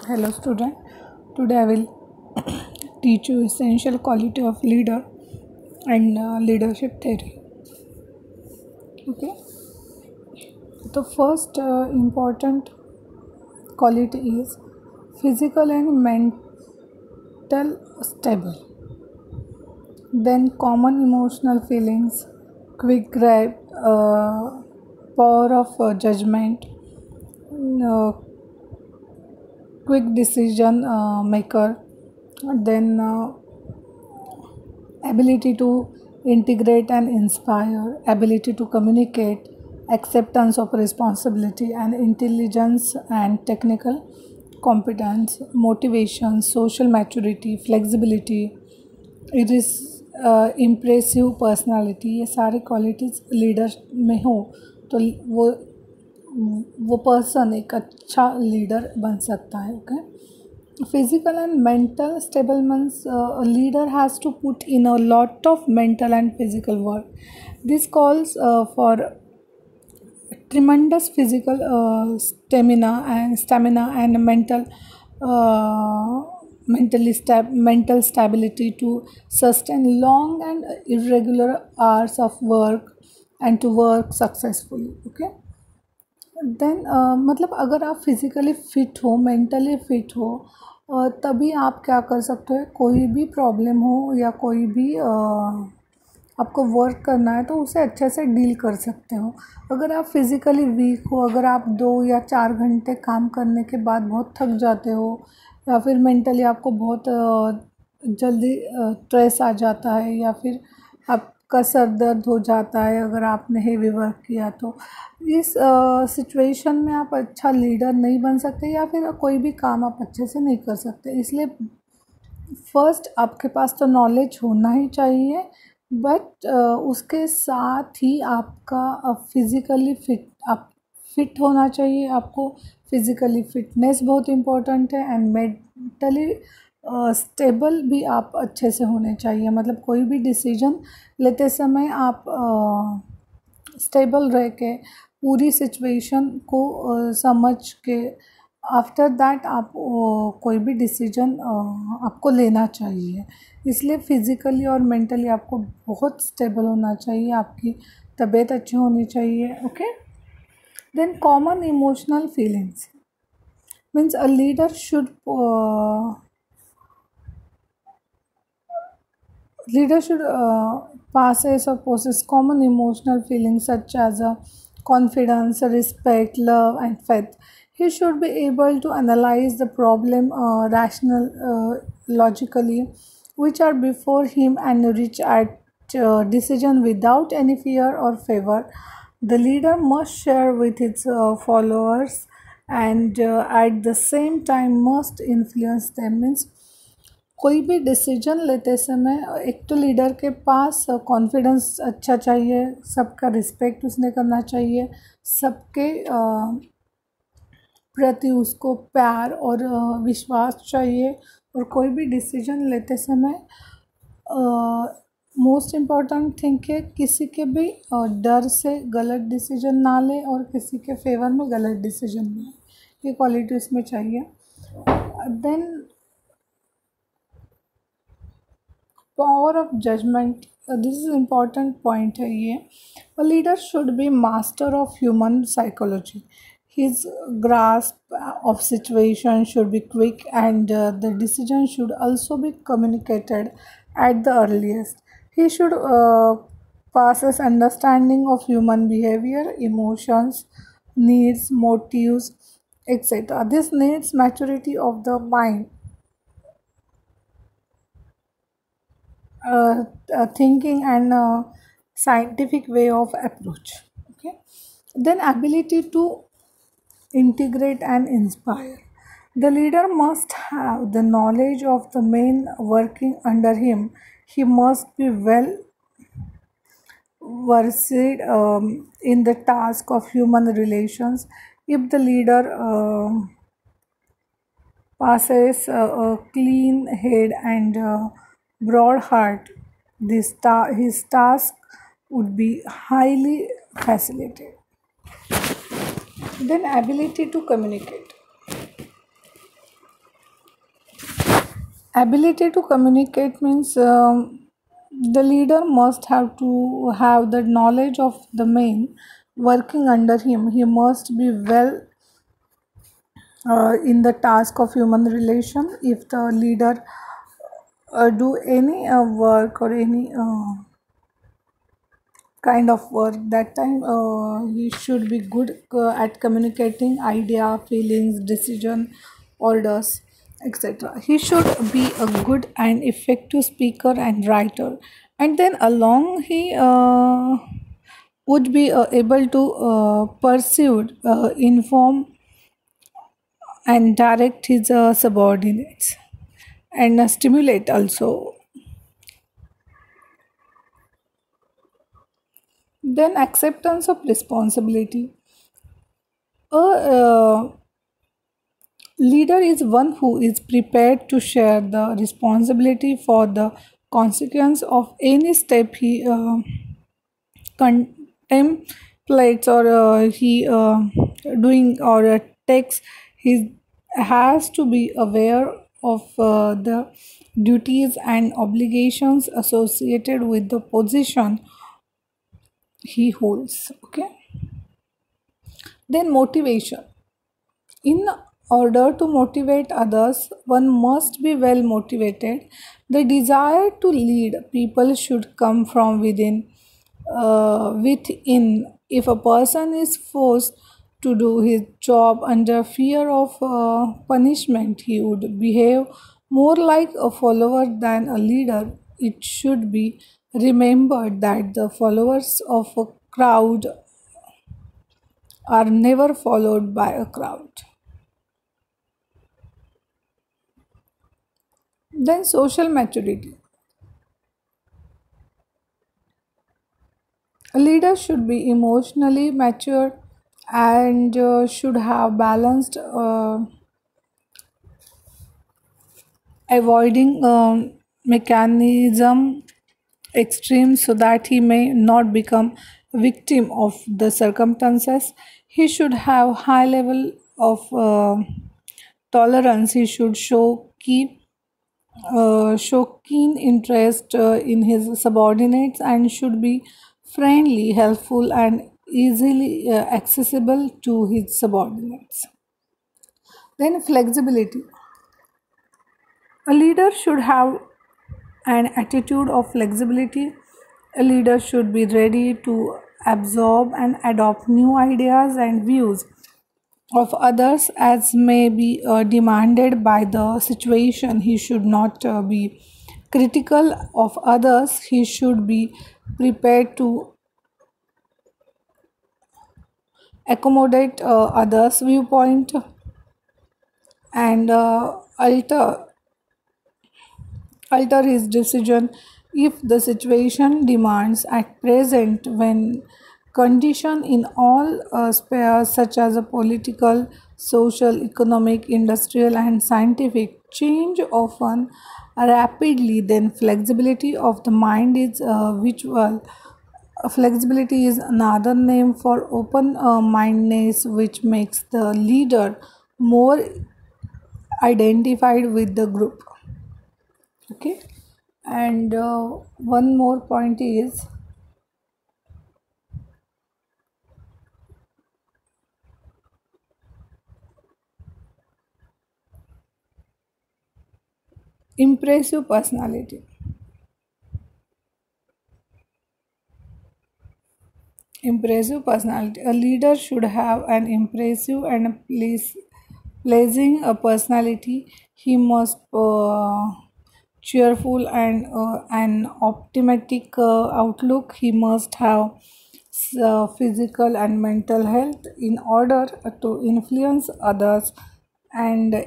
Hello student, today I will teach you essential quality of leader and leadership theory. Okay, the first important quality is physical and mental stable. Then common emotional feelings, quick grip, power of judgment, uh, quick decision maker, then ability to integrate and inspire, ability to communicate, acceptance of responsibility, and intelligence and technical competence, motivation, social maturity, flexibility, it is impressive personality, ये सारे qualities leader में हो तो वो person एक अच्छा leader बन सकता है. Okay, physical and mental stable means a leader has to put in a lot of mental and physical work. This calls for tremendous physical stamina and mental stability to sustain long and irregular hours of work and to work successfully. Okay, then मतलब अगर आप physically fit हो, mentally fit हो, तभी आप क्या कर सकते हो, कोई भी प्रॉब्लम हो या कोई भी आपको वर्क करना है तो उसे अच्छे से डील कर सकते हो. अगर आप फिज़िकली वीक हो, अगर आप 2 या 4 घंटे काम करने के बाद बहुत थक जाते हो या फिर मेंटली आपको बहुत जल्दी स्ट्रेस आ जाता है या फिर आपका सर दर्द हो जाता है अगर आपने हेवी वर्क किया, तो इस सिचुएशन में आप अच्छा लीडर नहीं बन सकते या फिर कोई भी काम आप अच्छे से नहीं कर सकते. इसलिए फर्स्ट आपके पास तो नॉलेज होना ही चाहिए, बट उसके साथ ही आपका फिज़िकली फिट होना चाहिए. आपको फिज़िकली फिटनेस बहुत इम्पोर्टेंट है एंड मेंटली स्टेबल भी आप अच्छे से होने चाहिए. मतलब कोई भी डिसीजन लेते समय आप स्टेबल रह के पूरी सिचुएशन को समझ के आफ्टर दैट आप कोई भी डिसीजन आपको लेना चाहिए. इसलिए फिज़िकली और मेंटली आपको बहुत स्टेबल होना चाहिए, आपकी तबीयत अच्छी होनी चाहिए. Okay, then common emotional feelings means a leader should possess or possess common emotional feelings such as confidence, respect, love, and faith. He should be able to analyze the problem logically, which are before him, and reach at decision without any fear or favor. The leader must share with its followers and at the same time must influence them. Means कोई भी decision लेते समय एक तो leader के पास confidence अच्छा चाहिए, सबका रिस्पेक्ट उसने करना चाहिए, सबके प्रति उसको प्यार और विश्वास चाहिए. और कोई भी डिसीजन लेते समय मोस्ट इम्पॉर्टेंट थिंग है किसी के भी डर से गलत डिसीजन ना ले और किसी के फेवर में गलत डिसीजन ना ले. ये क्वालिटी उसमें चाहिए. Then power of judgement, this is important point है ये. A leader should be master of human psychology. His grasp of situation should be quick and the decision should also be communicated at the earliest. He should possess understanding of human behavior, emotions, needs, motives, etc. This needs maturity of the mind, thinking, and scientific way of approach. Okay, then ability to integrate and inspire. The leader must have the knowledge of the men working under him. He must be well versed in the task of human relations. If the leader possesses a clean head and broad heart, his task would be highly facilitated. Then ability to communicate. Ability to communicate means the leader must have to have the knowledge of the men working under him. He must be well in the task of human relation. If the leader do any work or any kind of work, that time he should be good at communicating idea, feelings, decision, orders, etc. He should be a good and effective speaker and writer, and then along he would be able to pursue, inform and direct his subordinates, and stimulate also. Then acceptance of responsibility. A leader is one who is prepared to share the responsibility for the consequence of any step he contemplates, or he doing or takes. He has to be aware of the duties and obligations associated with the position he holds. Okay. Then motivation. In order to motivate others, one must be well motivated. The desire to lead people should come from within. If a person is forced to do his job under fear of punishment, he would behave more like a follower than a leader. It should be remembered that the followers of a crowd are never followed by a crowd. Then social maturity. A leader should be emotionally mature and should have balanced, avoiding mechanism extremes so that he may not become victim of the circumstances. He should have high level of tolerance. He should show keen interest in his subordinates, and should be friendly, helpful, and easily accessible to his subordinates. Then flexibility. A leader should have an attitude of flexibility. A leader should be ready to absorb and adopt new ideas and views of others as may be demanded by the situation. He should not be critical of others. He should be prepared to accommodate others' viewpoint and alter his decision if the situation demands. At present, when condition in all spheres such as a political, social, economic, industrial, and scientific change often rapidly, then flexibility of the mind is visual. Flexibility is another name for open mindedness, which makes the leader more identified with the group. Okay. And one more point is impressive personality. Impressive personality. A leader should have an impressive and pleasing personality. He must cheerful and an optimistic outlook. He must have physical and mental health in order to influence others and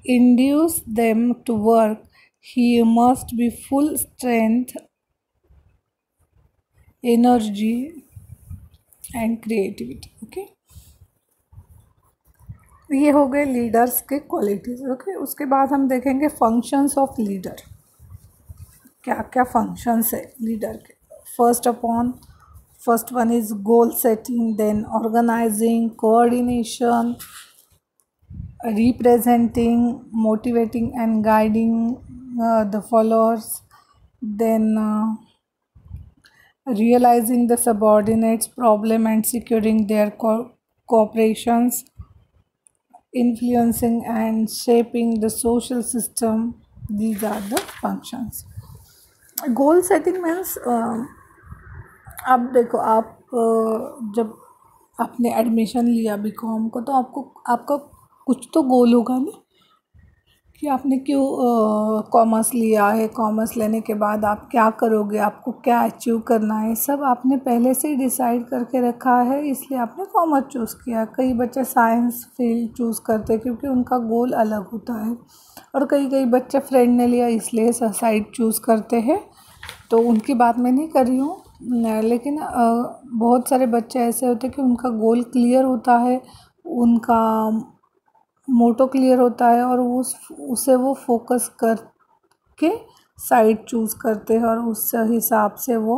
induce them to work. He must be full strength, energy, and creativity. Okay, ये हो गए leaders के qualities. Okay, उसके बाद हम देखेंगे functions of leader. क्या क्या फंक्शंस है लीडर के. First one is goal setting, then organising, coordination, representing, motivating and guiding the followers, then realizing the subordinates problem and securing their cooperations, influencing and shaping the social system. These are the functions. Goal setting means अब देखो आप जब आपने admission लिया BCom को तो आपको आपका कुछ तो गोल होगा ना कि आपने क्यों कॉमर्स लिया है, कॉमर्स लेने के बाद आप क्या करोगे, आपको क्या अचीव करना है, सब आपने पहले से ही डिसाइड करके रखा है, इसलिए आपने कॉमर्स चूज़ किया। कई बच्चे साइंस फील्ड चूज़ करते हैं क्योंकि उनका गोल अलग होता है, और कई कई बच्चे फ्रेंड ने लिया इसलिए साइड चूज़ करते हैं। तो उनकी बात मैं नहीं कर रही हूँ, लेकिन बहुत सारे बच्चे ऐसे होते हैं कि उनका गोल क्लियर होता है, उनका मोटो क्लियर होता है और उसे वो फोकस करके साइड चूज़ करते हैं और उस हिसाब से वो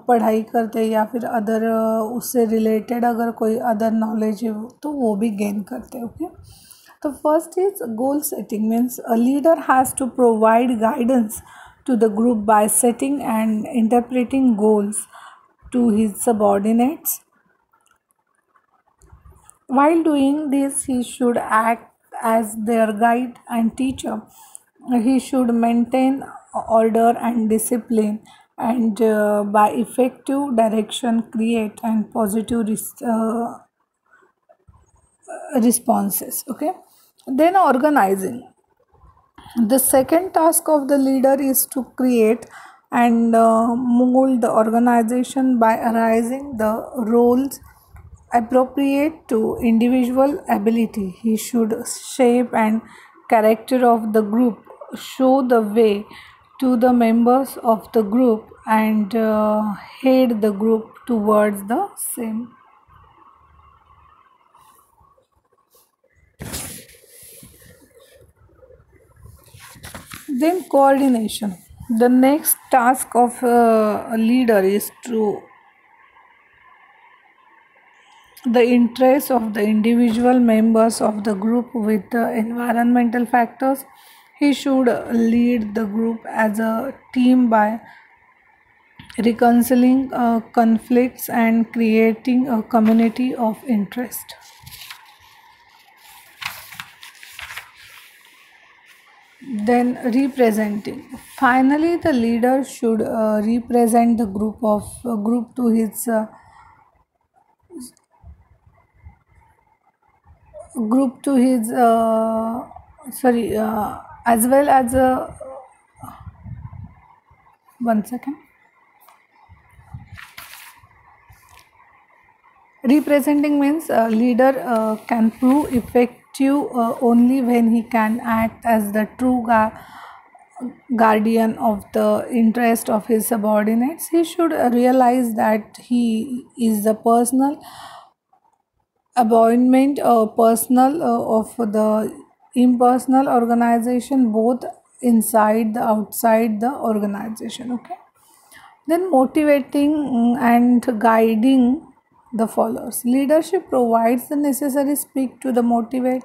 पढ़ाई करते हैं, या फिर अदर उससे रिलेटेड अगर कोई अदर नॉलेज है तो वो भी गेन करते हैं। ओके, तो first is goal setting means a leader has to provide guidance to the group by setting and interpreting goals to his subordinates. While doing this, he should act as their guide and teacher. He should maintain order and discipline, and by effective direction, create and positive responses. Okay, then organizing. The second task of the leader is to create and mold the organization by arising the roles appropriate to individual ability. He should shape and character of the group, show the way to the members of the group, and head the group towards the same. Then coordination. The next task of a leader is to the interests of the individual members of the group with the environmental factors. He should lead the group as a team by reconciling conflicts and creating a community of interest. Then representing. Finally, the leader should represent the group to his as well as one second. Representing means a leader can prove effective only when he can act as the true guardian of the interest of his subordinates. He should realize that he is the personal appointment personal of the impersonal organization, both inside the outside the organization. Okay, then motivating and guiding the followers. Leadership provides the necessary speak to the motivate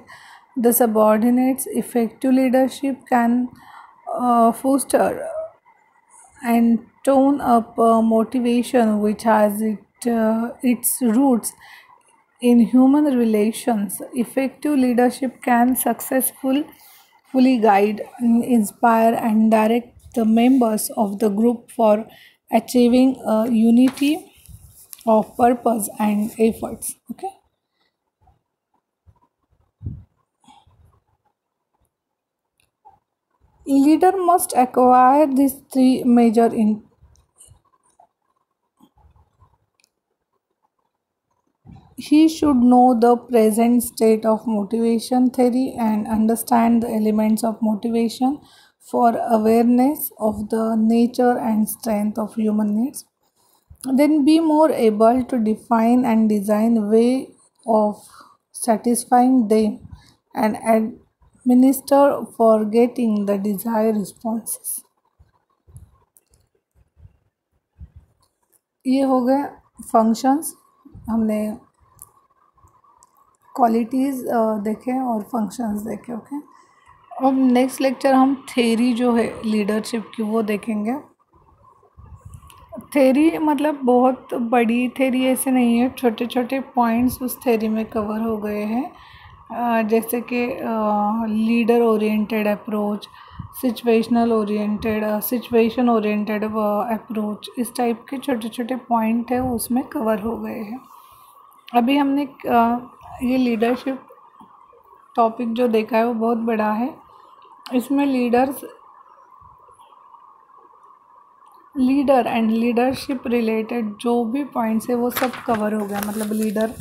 the subordinates. Effective leadership can foster and tone up motivation which has its roots in human relations. Effective leadership can fully guide, inspire, and direct the members of the group for achieving a unity of purpose and efforts. Okay. Leader must acquire these three major he should know the present state of motivation theory and understand the elements of motivation for awareness of the nature and strength of human needs. Then be more able to define and design way of satisfying them and administer for getting the desired responses. ये हो गए functions. हमने qualities देखें और functions देखें। Okay, अब next lecture हम theory जो है लीडरशिप की वो देखेंगे। थेरी मतलब बहुत बड़ी थेरी ऐसे नहीं है, छोटे छोटे पॉइंट्स उस थेरी में कवर हो गए हैं, जैसे कि leader oriented approach, situation oriented approach, इस टाइप के छोटे छोटे पॉइंट है उसमें कवर हो गए हैं। अभी हमने ये लीडरशिप टॉपिक जो देखा है वो बहुत बड़ा है। इसमें लीडर एंड लीडरशिप रिलेटेड जो भी पॉइंट्स है वो सब कवर हो गया। मतलब लीडर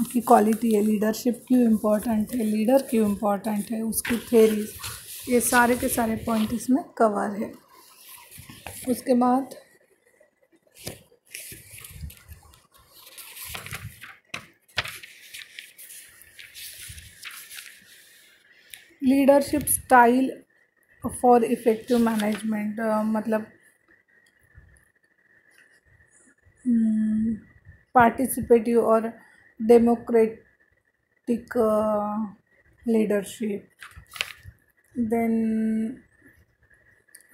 की क्वालिटी है, लीडरशिप क्यों इम्पोर्टेंट है, लीडर क्यों इम्पोर्टेंट है, उसकी थेरीज, ये सारे के सारे पॉइंट इसमें कवर है। उसके बाद leadership style for effective management, मतलब पार्टिसिपेटिव और democratic leadership, then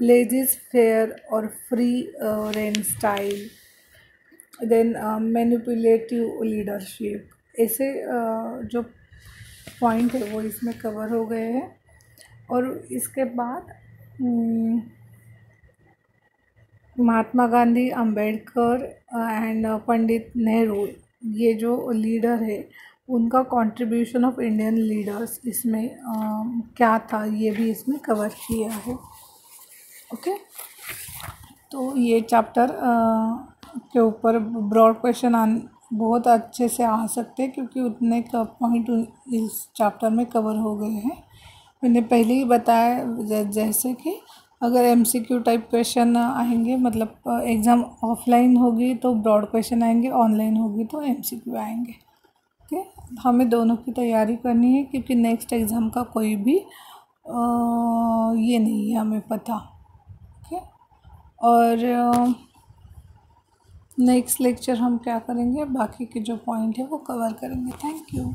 laissez faire और free rein style, then manipulative leadership, ऐसे जो पॉइंट है वो इसमें कवर हो गए हैं। और इसके बाद महात्मा गांधी, अंबेडकर एंड पंडित नेहरू, ये जो लीडर है उनका कंट्रीब्यूशन ऑफ इंडियन लीडर्स इसमें क्या था, ये भी इसमें कवर किया है। ओके, तो ये चैप्टर के ऊपर ब्रॉड क्वेश्चन बहुत अच्छे से आ सकते हैं, क्योंकि उतने का पॉइंट इस चैप्टर में कवर हो गए हैं। मैंने पहले ही बताया जैसे कि अगर एमसीक्यू टाइप क्वेश्चन आएंगे, मतलब एग्ज़ाम ऑफलाइन होगी तो ब्रॉड क्वेश्चन आएंगे, ऑनलाइन होगी तो एमसीक्यू आएंगे। ओके, हमें दोनों की तैयारी करनी है, क्योंकि नेक्स्ट एग्ज़ाम का कोई भी ये नहीं है हमें पता। ओके, और नेक्स्ट लेक्चर हम क्या करेंगे, बाकी के जो पॉइंट है वो कवर करेंगे। Thank you.